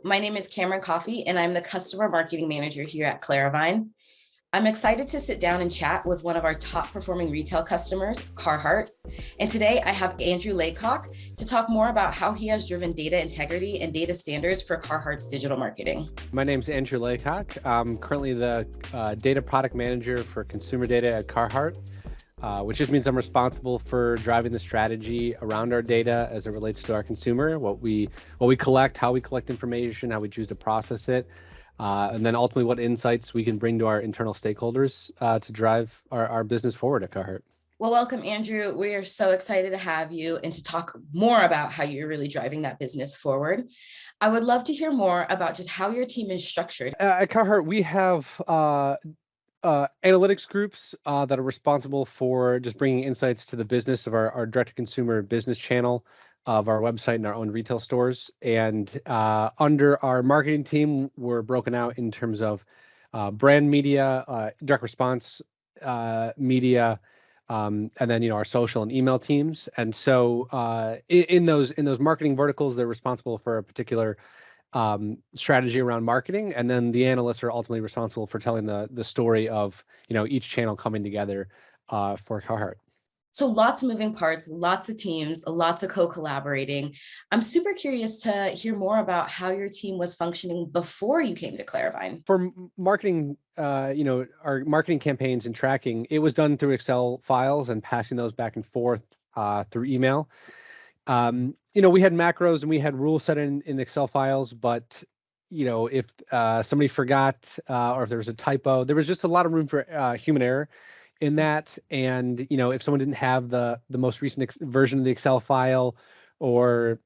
My name is Cameron Coffey, and I'm the customer marketing manager here at Claravine. I'm excited to sit down and chat with one of our top performing retail customers, Carhartt. And today I have Andrew Laycock to talk more about how he has driven data integrity and data standards for Carhartt's digital marketing. My name's Andrew Laycock. I'm currently the data product manager for consumer data at Carhartt, which just means I'm responsible for driving the strategy around our data as it relates to our consumer, what we collect, how we collect information, how we choose to process it, and then ultimately what insights we can bring to our internal stakeholders to drive our business forward at Carhartt. Well, welcome, Andrew. We are so excited to have you and to talk more about how you're really driving that business forward. I would love to hear more about just how your team is structured. At Carhartt, we have analytics groups that are responsible for just bringing insights to the business of our direct-to-consumer business channel of our website and our own retail stores. And under our marketing team, we're broken out in terms of brand media, direct response media, and then our social and email teams. And so in those marketing verticals, they're responsible for a particular strategy around marketing, and then the analysts are ultimately responsible for telling the story of each channel coming together for Carhartt. So lots of moving parts, lots of teams, lots of co-collaborating. I'm super curious to hear more about how your team was functioning before you came to Claravine. For marketing, our marketing campaigns and tracking, it was done through Excel files and passing those back and forth through email. We had macros and we had rules set in Excel files, but if somebody forgot or if there was a typo, there was just a lot of room for human error in that. And if someone didn't have the most recent version of the Excel file, or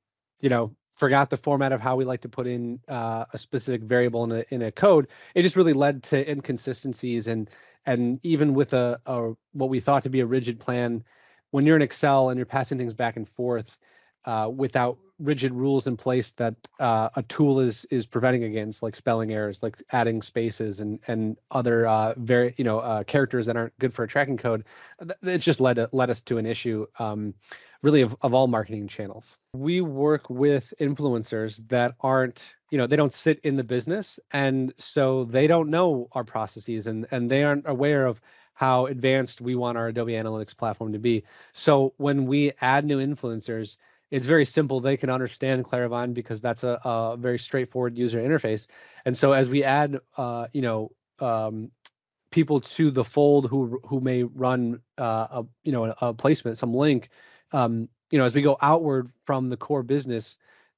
forgot the format of how we like to put in a specific variable in a code, it just really led to inconsistencies. And even with a what we thought to be a rigid plan, when you're in Excel and you're passing things back and forth without rigid rules in place that a tool is preventing against, like spelling errors, like adding spaces and other characters that aren't good for a tracking code, it's just led us to an issue really of all marketing channels. We work with influencers that aren't, they don't sit in the business, and so they don't know our processes and they aren't aware of how advanced we want our Adobe Analytics platform to be. So when we add new influencers, it's very simple. They can understand Claravine because that's a very straightforward user interface. And so as we add, people to the fold who may run, a placement, some link, as we go outward from the core business,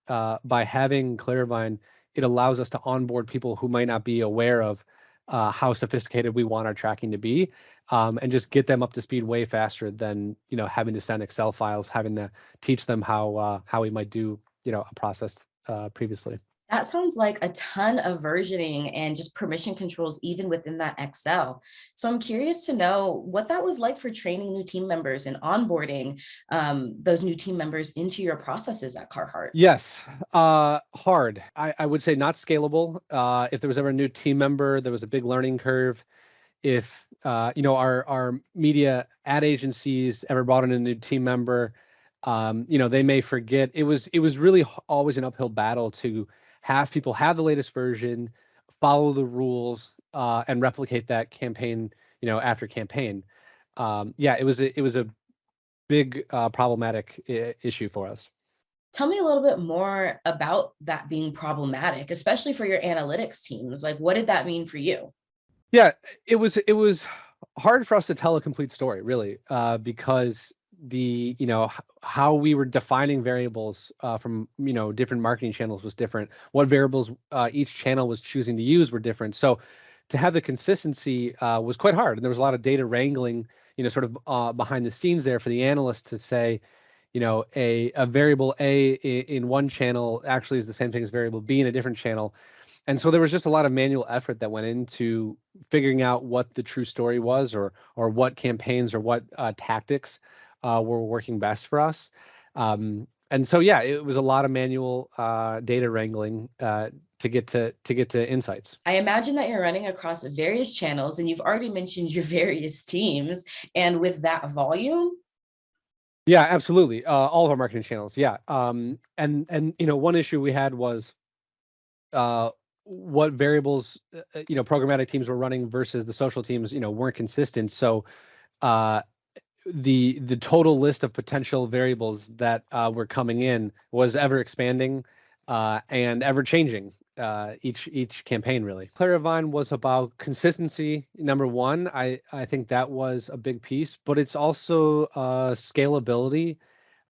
by having Claravine, it allows us to onboard people who might not be aware of how sophisticated we want our tracking to be, and just get them up to speed way faster than having to send Excel files, having to teach them how we might do a process previously. That sounds like a ton of versioning and just permission controls even within that Excel. So I'm curious to know what that was like for training new team members and onboarding those new team members into your processes at Carhartt. Yes, hard. I would say not scalable. If there was ever a new team member, there was a big learning curve. If our media ad agencies ever brought in a new team member, they may forget. It was really always an uphill battle to have people have the latest version, follow the rules, and replicate that campaign, after campaign. It was a big problematic issue for us. Tell me a little bit more about that being problematic, especially for your analytics teams. Like, what did that mean for you? Yeah, it was hard for us to tell a complete story, really, because how we were defining variables from different marketing channels was different. What variables each channel was choosing to use were different. So to have the consistency was quite hard, and there was a lot of data wrangling, sort of behind the scenes there for the analyst to say, a variable A in one channel actually is the same thing as variable B in a different channel. And so there was just a lot of manual effort that went into figuring out what the true story was, or what campaigns or what tactics were working best for us. And so yeah, it was a lot of manual data wrangling to get to insights. I imagine that you're running across various channels and you've already mentioned your various teams. And with that volume, Yeah, absolutely. All of our marketing channels. Yeah. And one issue we had was what variables programmatic teams were running versus the social teams weren't consistent. So uh, the total list of potential variables that were coming in was ever expanding and ever changing each campaign. Really, Claravine was about consistency. Number one, I think that was a big piece, but it's also scalability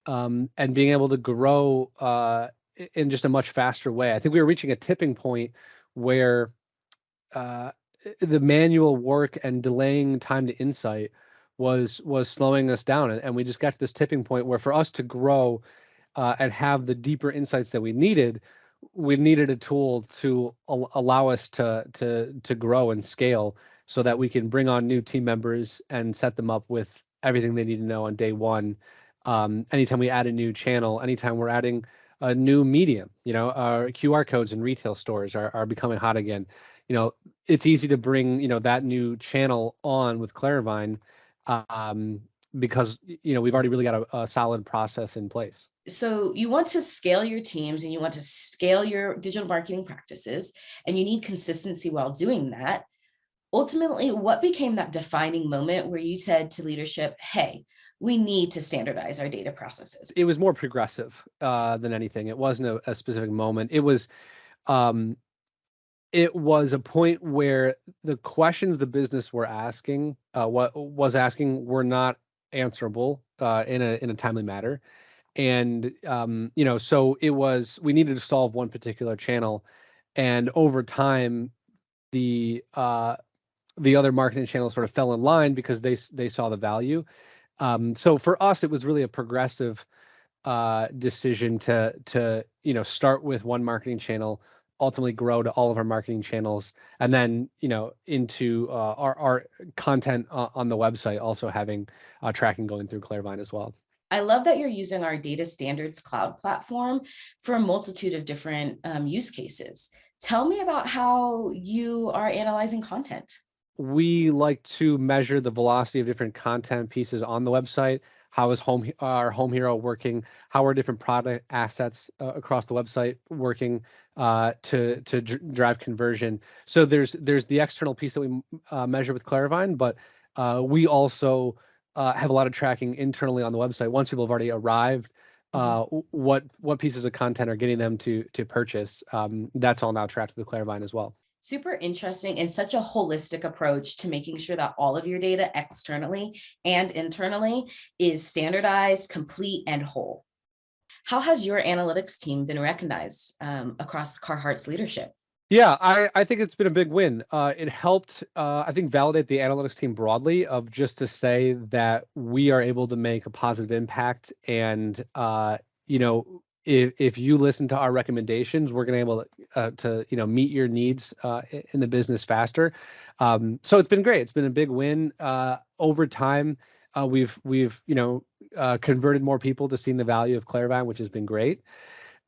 and being able to grow in just a much faster way. I think we were reaching a tipping point where uh, the manual work and delaying time to insight was slowing us down, and we just got to this tipping point where for us to grow and have the deeper insights that we needed a tool to allow us to grow and scale so that we can bring on new team members and set them up with everything they need to know on day one. Anytime we add a new channel, anytime we're adding a new medium, our QR codes in retail stores are becoming hot again. It's easy to bring that new channel on with Claravine um, because we've already really got a solid process in place. So you want to scale your teams and you want to scale your digital marketing practices, and you need consistency while doing that. Ultimately, what became that defining moment where you said to leadership, hey, we need to standardize our data processes? It was more progressive than anything. It wasn't a specific moment. Um, it was a point where the questions the business were asking, what was asking, were not answerable in a timely manner. And so we needed to solve one particular channel, and over time, the other marketing channels sort of fell in line because they saw the value. So for us, it was really a progressive decision to start with one marketing channel, ultimately grow to all of our marketing channels, and then into our content on the website, also having tracking going through Claravine as well. I love that you're using our data standards cloud platform for a multitude of different use cases. Tell me about how you are analyzing content. We like to measure the velocity of different content pieces on the website. How is our home hero working? How are different product assets across the website working to drive conversion? So there's the external piece that we measure with Claravine, but we also have a lot of tracking internally on the website. Once people have already arrived, Mhm. what pieces of content are getting them to purchase? That's all now tracked with Claravine as well. Super interesting, and such a holistic approach to making sure that all of your data externally and internally is standardized, complete, and whole. How has your analytics team been recognized across Carhartt's leadership? Yeah, I think it's been a big win. It helped, I think, validate the analytics team broadly of just to say that we are able to make a positive impact. And, if you listen to our recommendations, we're going to be able to meet your needs in the business faster. So it's been great. It's been a big win. Over time, we've converted more people to seeing the value of Claravine, which has been great.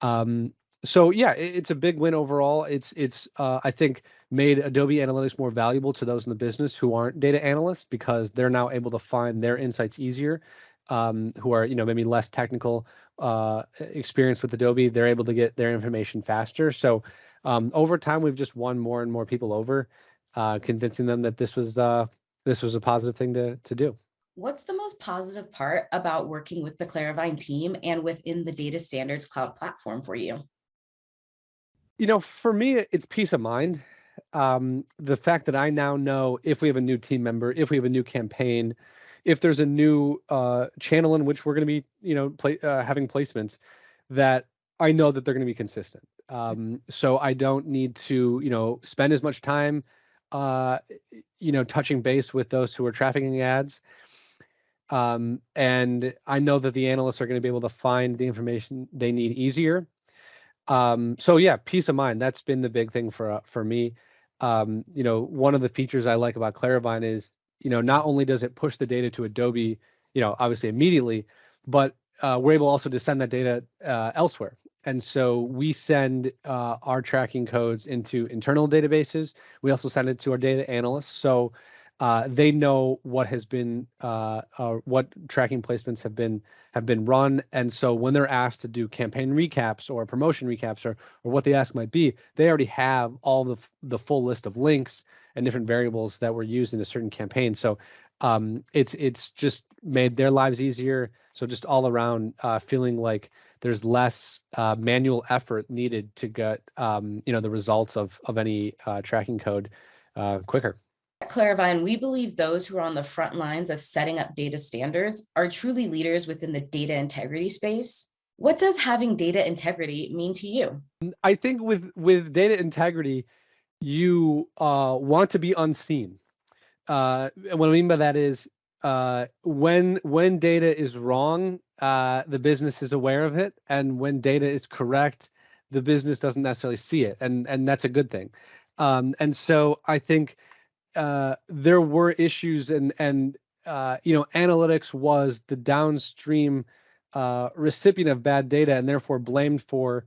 Um, so yeah, it's a big win overall. It's I think made Adobe Analytics more valuable to those in the business who aren't data analysts because they're now able to find their insights easier. Who are maybe less technical experience with Adobe, they're able to get their information faster. So over time, we've just won more and more people over, convincing them that this was a positive thing to do. What's the most positive part about working with the Claravine team and within the data standards cloud platform for you? For me, it's peace of mind. The fact that I now know if we have a new team member, if we have a new campaign, if there's a new channel in which we're going to be, having placements, that I know that they're going to be consistent. So I don't need to, spend as much time, uh, touching base with those who are trafficking ads. And I know that the analysts are going to be able to find the information they need easier. So yeah, peace of mind. That's been the big thing for me. One of the features I like about Claravine is, not only does it push the data to Adobe, obviously immediately, but we're able also to send that data elsewhere. And so we send our tracking codes into internal databases. We also send it to our data analysts. So They know what has been what tracking placements have been run, and so when they're asked to do campaign recaps or promotion recaps or what the ask might be, they already have all the full list of links and different variables that were used in a certain campaign. So it's just made their lives easier. So just all around feeling like there's less manual effort needed to get the results of any tracking code quicker. At Claravine, we believe those who are on the front lines of setting up data standards are truly leaders within the data integrity space. What does having data integrity mean to you? I think with data integrity, you want to be unseen. And what I mean by that is when data is wrong, the business is aware of it, and when data is correct, the business doesn't necessarily see it, and that's a good thing. And so I think there were issues, and analytics was the downstream recipient of bad data, and therefore blamed for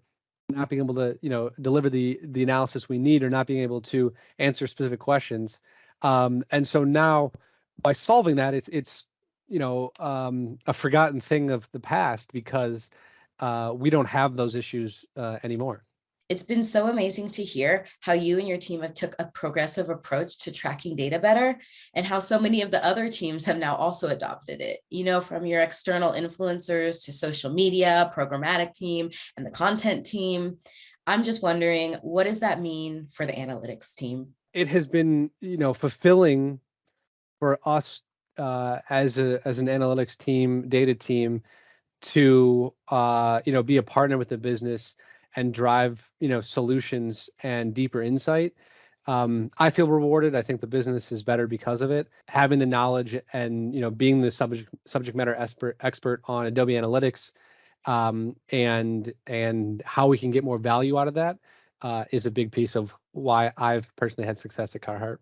not being able to deliver the analysis we need, or not being able to answer specific questions. And so now, by solving that, it's a forgotten thing of the past, because we don't have those issues anymore. It's been so amazing to hear how you and your team have took a progressive approach to tracking data better, and how so many of the other teams have now also adopted it. From your external influencers to social media, programmatic team, and the content team. I'm just wondering, what does that mean for the analytics team? It has been fulfilling for us as an analytics team, data team, to be a partner with the business and drive solutions and deeper insight. I feel rewarded. I think the business is better because of it. Having the knowledge and being the subject matter expert on Adobe Analytics, and how we can get more value out of that is a big piece of why I've personally had success at Carhartt.